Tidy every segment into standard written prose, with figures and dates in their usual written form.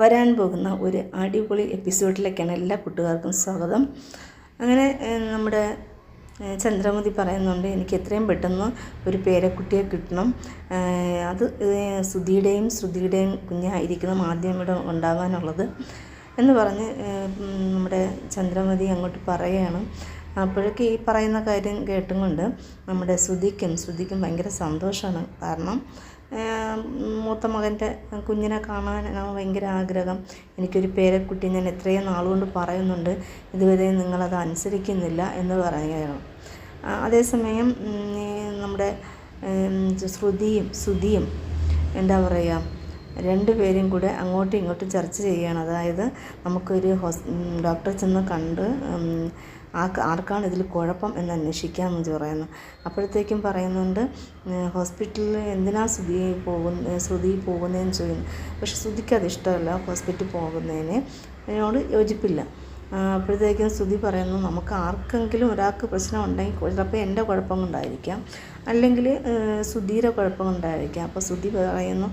വരാൻ പോകുന്ന ഒരു അടിപൊളി എപ്പിസോഡിലേക്കാണ് എല്ലാ കൂട്ടുകാർക്കും സ്വാഗതം. അങ്ങനെ നമ്മുടെ ചന്ദ്രമതി പറയുന്നുണ്ട്, എനിക്ക് എത്രയും പെട്ടെന്ന് ഒരു പേരക്കുട്ടിയെ കിട്ടണം. അത് സുധിയുടെയും ശ്രുതിയുടെയും കുഞ്ഞായിരിക്കണം ആദ്യം ഇവിടെ ഉണ്ടാകാനുള്ളത് എന്ന് പറഞ്ഞ് നമ്മുടെ ചന്ദ്രമതി അങ്ങോട്ട് പറയുകയാണ്. അപ്പോഴേക്ക് ഈ പറയുന്ന കാര്യം കേട്ടും കൊണ്ട് നമ്മുടെ ശ്രുതിക്കും ഭയങ്കര സന്തോഷമാണ്. കാരണം മൂത്ത മകൻ്റെ കുഞ്ഞിനെ കാണാൻ ഭയങ്കര ആഗ്രഹം. എനിക്കൊരു പേരക്കുട്ടി ഞാൻ എത്രയും നാളുകൊണ്ട് പറയുന്നുണ്ട്, ഇതുവരെ നിങ്ങളത് അനുസരിക്കുന്നില്ല എന്ന് പറയുകയാണ്. അതേസമയം നമ്മുടെ ശ്രുതിയും എന്താ പറയുക, രണ്ടുപേരും കൂടെ അങ്ങോട്ടും ഇങ്ങോട്ടും ചർച്ച ചെയ്യുകയാണ്. അതായത് നമുക്കൊരു ഡോക്ടറെ ചെന്ന് കണ്ട് ആർക്കാണ് ഇതിൽ കുഴപ്പം എന്ന് അന്വേഷിക്കാമെന്ന് പറയുന്നു. അപ്പോഴത്തേക്കും പറയുന്നുണ്ട്, ഹോസ്പിറ്റലിൽ എന്തിനാണ് ശ്രുതി പോകുന്നതെന്ന് ചോദിക്കുന്നു. പക്ഷെ ശ്രുതിക്ക് അത് ഇഷ്ടമല്ല, ഹോസ്പിറ്റലിൽ പോകുന്നതിന് അതിനോട് യോജിപ്പില്ല. അപ്പോഴത്തേക്കും ശ്രുതി പറയുന്നു, നമുക്ക് ആർക്കെങ്കിലും ഒരാൾക്ക് പ്രശ്നം ഉണ്ടെങ്കിൽ ചിലപ്പോൾ എൻ്റെ കുഴപ്പം കൊണ്ടായിരിക്കാം, അല്ലെങ്കിൽ ശ്രുതിയുടെ കുഴപ്പം കൊണ്ടായിരിക്കാം. അപ്പോൾ ശ്രുതി പറയുന്നു,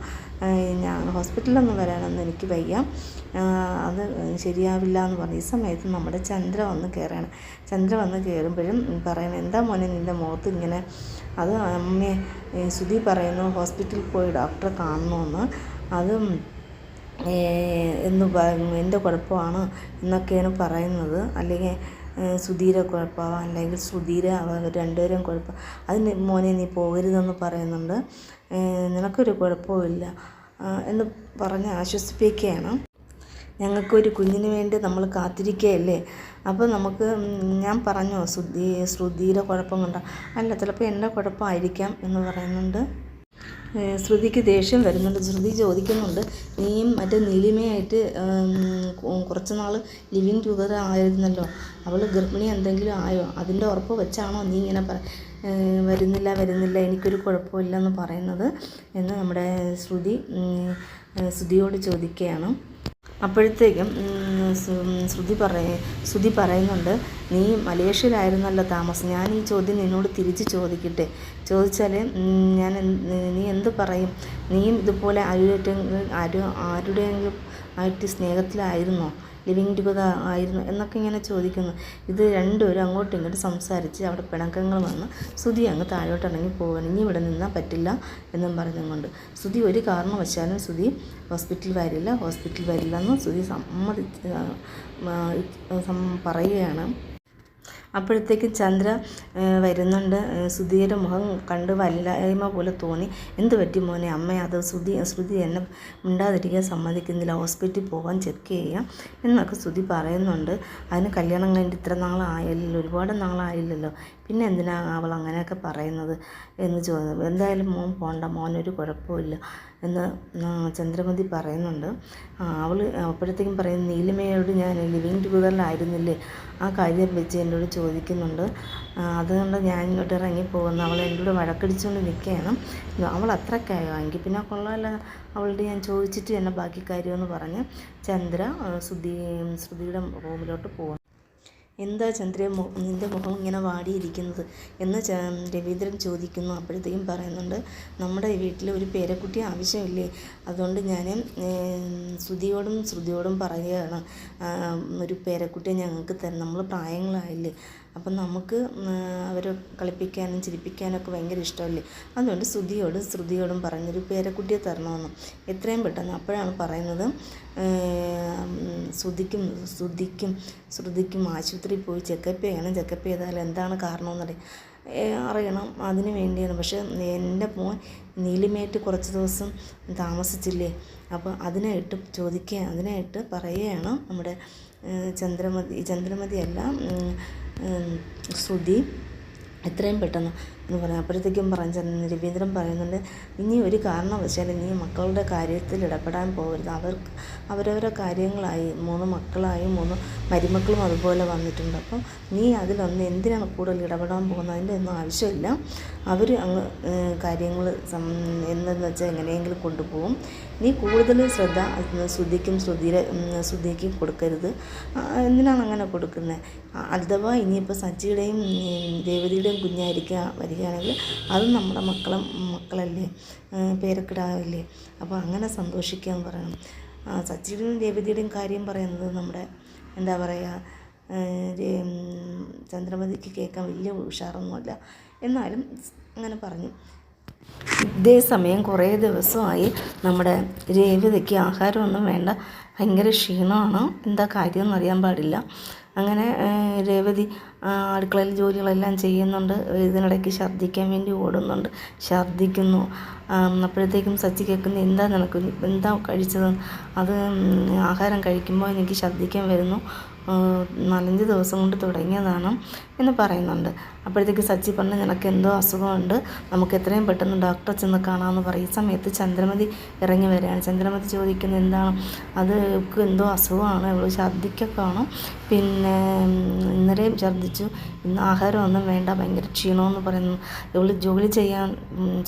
ഞാൻ ഹോസ്പിറ്റലിലൊന്നും വരാനൊന്നും എനിക്ക് വയ്യ, അത് ശരിയാവില്ല എന്ന് പറഞ്ഞു. ഈ സമയത്ത് നമ്മുടെ ചന്ദ്ര വന്ന് കയറുമ്പോഴും പറയണം, എന്താ മോനെ നിൻ്റെ മുഖത്ത് ഇങ്ങനെ? അത് അമ്മേ, ശ്രുതി പറയുന്നു ഹോസ്പിറ്റലിൽ പോയി ഡോക്ടറെ കാണണമെന്ന്, അത് എൻ്റെ കുഴപ്പമാണ് എന്നൊക്കെയാണ് പറയുന്നത്. അല്ലെങ്കിൽ ശ്രുതിയുടെ കുഴപ്പമാണ്, അല്ലെങ്കിൽ ശ്രുതിയുടെ അവർ രണ്ടുപേരും കുഴപ്പം, അതിന് മോനെ നീ പോകരുതെന്ന് പറയുന്നുണ്ട്. നിനക്കൊരു കുഴപ്പമില്ല എന്ന് പറഞ്ഞ് ആശ്വസിപ്പിക്കുകയാണ്. ഞങ്ങൾക്കൊരു കുഞ്ഞിന് വേണ്ടി നമ്മൾ കാത്തിരിക്കുകയല്ലേ, അപ്പോൾ നമുക്ക് ഞാൻ പറഞ്ഞോ ശ്രുതിയുടെ കുഴപ്പം കൊണ്ടാണ്, അല്ല ചിലപ്പോൾ എൻ്റെ കുഴപ്പമായിരിക്കാം എന്ന് പറയുന്നുണ്ട്. ശ്രുതിക്ക് ദേഷ്യം വരുന്നുണ്ട്. ശ്രുതി ചോദിക്കുന്നുണ്ട്, നീയും മറ്റേ നീലിമയായിട്ട് കുറച്ച് നാൾ ലിവിങ് ടുഗദർ ആയിരുന്നല്ലോ, അവൾ ഗർഭിണി എന്തെങ്കിലും ആയോ? അതിൻ്റെ ഉറപ്പ് വെച്ചാണോ നീ ഇങ്ങനെ വരുന്നില്ല എനിക്കൊരു കുഴപ്പമില്ലെന്ന് പറയുന്നത് എന്ന് നമ്മുടെ ശ്രുതിയോട് ചോദിക്കുകയാണ്. അപ്പോഴത്തേക്കും ശ്രുതി പറയുന്നുണ്ട്, നീ മലേഷ്യയിലായിരുന്നല്ലോ താമസം, ഞാൻ ഈ ചോദ്യം നിന്നോട് തിരിച്ച് ചോദിച്ചാൽ നീ എന്ത് പറയും? നീയും ഇതുപോലെ ആരുടെയെങ്കിലും ആയിട്ട് സ്നേഹത്തിലായിരുന്നോ, ലിവിങ് ടുഗദർ ആയിരുന്നു എന്നൊക്കെ ഇങ്ങനെ ചോദിക്കുന്നു. ഇത് രണ്ടുപേരും അങ്ങോട്ടും ഇങ്ങോട്ടും സംസാരിച്ച് അവിടെ പിണക്കങ്ങൾ വന്ന് ശ്രുതി അങ്ങ് താഴോട്ടിറങ്ങി പോവുകയാണ്. ഇനി ഇവിടെ നിന്നാൽ പറ്റില്ല എന്നും പറഞ്ഞുകൊണ്ട് ശ്രുതി ഒരു കാരണവശാലും ഹോസ്പിറ്റലിൽ വരില്ല എന്ന് ശ്രുതി പറയുകയാണ്. അപ്പോഴത്തേക്ക് ചന്ദ്ര വരുന്നുണ്ട്. ശ്രുതിയുടെ മുഖം കണ്ട് വല്ലായ്മ പോലെ തോന്നി. എന്ത് പറ്റി മോനെ? അമ്മ അത് ശ്രുതി എന്നെ മിണ്ടാതിരിക്കാൻ സമ്മതിക്കുന്നില്ല, ഹോസ്പിറ്റലിൽ പോകാൻ ചെക്ക് ചെയ്യാം എന്നൊക്കെ ശ്രുതി പറയുന്നുണ്ട്. അതിന് കല്യാണം കഴിഞ്ഞിട്ട് ഇത്ര നാളായില്ലല്ലോ, ഒരുപാട് നാളായില്ലല്ലോ, പിന്നെ എന്തിനാ അവൾ അങ്ങനെയൊക്കെ പറയുന്നത് എന്ന് ചോദിച്ചു. എന്തായാലും മോൻ പോണ്ട, മോനൊരു കുഴപ്പമില്ല എന്ന് ചന്ദ്രമതി പറയുന്നുണ്ട്. അവൾ അപ്പോഴത്തേക്കും പറയുന്നു, നീലിമയോട് ഞാൻ ലിവിങ് ടുഗദറിലായിരുന്നില്ലേ, ആ കാര്യം വെച്ച് എന്നോട് ചോദിക്കുന്നുണ്ട്, അതുകൊണ്ട് ഞാൻ ഇങ്ങോട്ട് ഇറങ്ങിപ്പോകുന്നു. അവൾ എൻ്റെ കൂടെ വഴക്കടിച്ചുകൊണ്ട് നിൽക്കുകയാണ്. അവൾ അത്രയ്ക്കായോ എങ്കിൽ പിന്നെ കൊള്ളാമല്ല, അവളുടെ ഞാൻ ചോദിച്ചിട്ട് എന്നെ ബാക്കി കാര്യമെന്ന് പറഞ്ഞ് ചന്ദ്ര ശ്രുതിയുടെ റൂമിലോട്ട് പോകുന്നു. എന്താ ചന്ദ്ര നിൻ്റെ മുഖം ഇങ്ങനെ വാടിയിരിക്കുന്നത് എന്ന് രവീന്ദ്രൻ ചോദിക്കുന്നു. അപ്പോഴത്തേക്കും പറയുന്നുണ്ട്, നമ്മുടെ വീട്ടിൽ ഒരു പേരക്കുട്ടി ആവശ്യമില്ലേ, അതുകൊണ്ട് ഞാൻ ശ്രുതിയോടും പറയുകയാണ്, ഒരു പേരക്കുട്ടിയെ ഞങ്ങൾക്ക് തരണം, നമ്മൾ പ്രായങ്ങളായില്ലേ, അപ്പം നമുക്ക് അവരെ കളിപ്പിക്കാനും ചിരിപ്പിക്കാനൊക്കെ ഭയങ്കര ഇഷ്ടമല്ലേ, അതുകൊണ്ട് ശ്രുതിയോടും പറഞ്ഞൊരു പേരക്കുട്ടിയെ തരണമെന്ന് എത്രയും പെട്ടെന്ന്. അപ്പോഴാണ് പറയുന്നത്, ശ്രുതിക്കും ആശുപത്രിയിൽ പോയി ചെക്കപ്പ് ചെയ്യണം, ചെക്കപ്പ് ചെയ്താൽ എന്താണ് കാരണമെന്ന് അറിയണം, അതിന് വേണ്ടിയാണ്. പക്ഷേ എൻ്റെ മോൻ നീലിമയായിട്ട് കുറച്ച് ദിവസം താമസിച്ചില്ലേ, അപ്പോൾ അതിനായിട്ട് പറയുകയാണ് നമ്മുടെ ചന്ദ്രമതിയല്ല ശ്രുതി എത്രയും പെട്ടെന്ന് എന്ന് പറയാം. അപ്പോഴത്തേക്കും രവീന്ദ്രൻ പറയുന്നുണ്ട്, ഇനി ഒരു കാരണവശാലും നീ മക്കളുടെ കാര്യത്തിൽ ഇടപെടാൻ പോകരുത്, അവരവരുടെ കാര്യങ്ങളായി, 3 മക്കളായി 3 മരുമക്കളും അതുപോലെ വന്നിട്ടുണ്ട്, അപ്പം നീ അതിലൊന്ന് എന്തിനാണ് കൂടുതൽ ഇടപെടാൻ പോകുന്നത്, അതിൻ്റെ ഒന്നും ആവശ്യമില്ല, അവർ അങ്ങ് കാര്യങ്ങൾ എന്തെന്ന് വെച്ചാൽ എങ്ങനെയെങ്കിലും കൊണ്ടുപോകും, നീ കൂടുതൽ ശ്രദ്ധ ശ്രുതിക്കും കൊടുക്കരുത്. എന്തിനാണ് അങ്ങനെ കൊടുക്കുന്നത്? അഥവാ ഇനിയിപ്പോൾ സച്ചിയുടെയും രേവതിയുടെയും വരികയാണെങ്കിൽ അതും നമ്മുടെ മക്കളല്ലേ, പേരക്കിടാവില്ലേ, അപ്പോൾ അങ്ങനെ സന്തോഷിക്കാൻ പറയണം. സച്ചിയുടെയും രേവതിയുടെയും കാര്യം പറയുന്നത് നമ്മുടെ എന്താ പറയുക, ചന്ദ്രമതിക്ക് കേൾക്കാൻ വലിയ ഉഷാറൊന്നുമല്ല, എന്നാലും അങ്ങനെ പറഞ്ഞു. ഇതേ സമയം കുറേ ദിവസമായി നമ്മുടെ രേവതിക്ക് ആഹാരമൊന്നും വേണ്ട, ഭയങ്കര ക്ഷീണമാണ്, എന്താ കാര്യമെന്ന് അറിയാൻ പാടില്ല. അങ്ങനെ രേവതി അടുക്കളയിൽ ജോലികളെല്ലാം ചെയ്യുന്നുണ്ട്, ഇതിനിടയ്ക്ക് ഛർദ്ദിക്കാൻ വേണ്ടി ഓടുന്നുണ്ട്, ഛർദ്ദിക്കുന്നു. അപ്പോഴത്തേക്കും സച്ചി കേൾക്കുന്നു, എന്താ നിനക്ക്, എന്താ കഴിച്ചത്, അത് ആഹാരം കഴിക്കുമ്പോൾ എനിക്ക് ഛർദ്ദിക്കാൻ വരുന്നു, 4-5 ദിവസം കൊണ്ട് തുടങ്ങിയതാണ് എന്ന് പറയുന്നുണ്ട്. അപ്പോഴത്തേക്ക് സച്ചി പറഞ്ഞു, നിനക്ക് എന്തോ അസുഖമുണ്ട്, നമുക്ക് എത്രയും പെട്ടെന്ന് ഡോക്ടറെ ചെന്ന് കാണാമെന്ന് പറയും. ഈ സമയത്ത് ചന്ദ്രമതി ഇറങ്ങി വരികയാണ്. ചന്ദ്രമതി ചോദിക്കുന്നത് എന്താണ്, അത് എന്തോ അസുഖമാണ്, ഇവൾ ഛർദ്ദിക്കൊക്കെ കാണും, പിന്നെ ഇന്നലെയും ഛർദ്ദിച്ചു, ഇന്ന് ആഹാരമൊന്നും വേണ്ട, ഭയങ്കര ക്ഷീണമെന്ന് പറയുന്നു, ഇവൾ ജോലി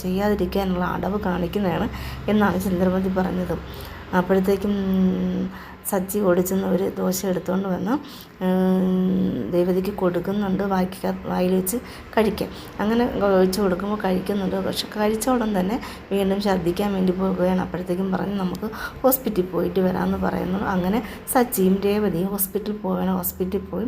ചെയ്യാതിരിക്കാനുള്ള അടവ് കാണിക്കുന്നതാണ് എന്നാണ് ചന്ദ്രമതി പറഞ്ഞത്. അപ്പോഴത്തേക്കും സച്ചി ഓടിച്ചെന്ന് ഒരു ദോശ എടുത്തുകൊണ്ട് വന്ന് രേവതിക്ക് കൊടുക്കുന്നുണ്ട്, വായിൽ വെച്ച് കഴിക്കാം. അങ്ങനെ ഒഴിച്ച് കൊടുക്കുമ്പോൾ കഴിക്കുന്നുണ്ട്. പക്ഷെ കഴിച്ച ഉടൻ തന്നെ വീണ്ടും ഛർദ്ദിക്കാൻ വേണ്ടി പോകുകയാണ്. അപ്പോഴത്തേക്കും പറഞ്ഞ് നമുക്ക് ഹോസ്പിറ്റലിൽ പോയിട്ട് വരാമെന്ന് പറയുന്നു. അങ്ങനെ സച്ചിയും രേവതിയും ഹോസ്പിറ്റലിൽ പോയി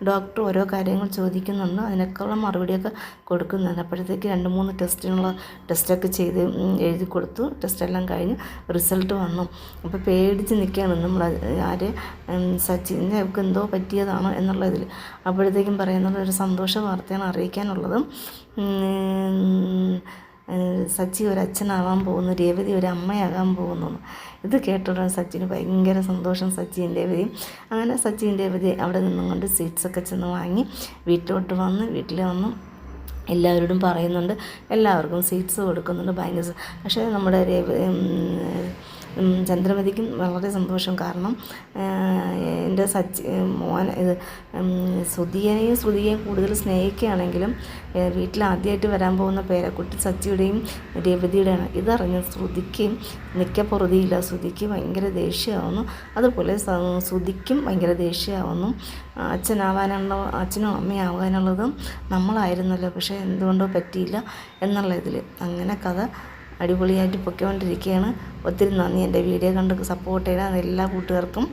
ഡോക്ടർ ഓരോ കാര്യങ്ങൾ ചോദിക്കുന്നുണ്ട്, അതിനൊക്കെയുള്ള മറുപടിയൊക്കെ കൊടുക്കുന്നുണ്ട്. അപ്പോഴത്തേക്ക് 2-3 ടെസ്റ്റൊക്കെ ചെയ്ത് എഴുതി കൊടുത്തു. ടെസ്റ്റെല്ലാം കഴിഞ്ഞ് റിസൾട്ട് വന്നു. അപ്പോൾ പേടിച്ച് നിൽക്കുകയാണ് നമ്മൾ, സച്ചിൻ്റെ അവർക്ക് എന്തോ പറ്റിയതാണോ എന്നുള്ളതിൽ. അപ്പോഴത്തേക്കും പറയുന്നത് ഒരു സന്തോഷ വാർത്തയാണ് അറിയിക്കാനുള്ളത്. സച്ചി ഒരു അച്ഛനാകാൻ പോകുന്നു, രേവതി ഒരു അമ്മയാകാൻ പോകുന്നു. ഇത് കേട്ടോടാൻ സച്ചിന് ഭയങ്കര സന്തോഷം, സച്ചിയും രേവതിയും. അങ്ങനെ സച്ചിയും രേവതി അവിടെ നിന്നും കൊണ്ട് സ്വീറ്റ്സൊക്കെ ചെന്ന് വാങ്ങി വീട്ടിൽ വന്നു എല്ലാവരോടും പറയുന്നുണ്ട്, എല്ലാവർക്കും സ്വീറ്റ്സ് കൊടുക്കുന്നുണ്ട്. ഭയങ്കര പക്ഷേ നമ്മുടെ ചന്ദ്രമതിക്കും വളരെ സന്തോഷം. കാരണം എൻ്റെ മോൻ ശ്രുതിയെയും കൂടുതൽ സ്നേഹിക്കുകയാണെങ്കിലും വീട്ടിൽ ആദ്യമായിട്ട് വരാൻ പോകുന്ന പേരക്കുട്ടി സച്ചിയുടെയും രേവതിയുടെയാണ്. ഇതറിഞ്ഞ് ശ്രുതിക്ക് നിൽക്കപ്പൊറുതിയില്ല, ശ്രുതിക്ക് ഭയങ്കര ദേഷ്യമാവുന്നു. അതുപോലെ ശ്രുതിക്കും ഭയങ്കര ദേഷ്യമാവുന്നു. അച്ഛനും അമ്മയാവാനുള്ളതും നമ്മളായിരുന്നല്ലോ, പക്ഷേ എന്തുകൊണ്ടോ പറ്റിയില്ല എന്നുള്ള ഇതിൽ. അങ്ങനെ കഥ അടിപൊളിയായിട്ട് പൊയ്ക്കൊണ്ടിരിക്കുകയാണ്. ഒത്തിരി നന്ദി എൻ്റെ വീഡിയോ കണ്ട് സപ്പോർട്ട് ചെയ്ത എല്ലാ കൂട്ടുകാർക്കും.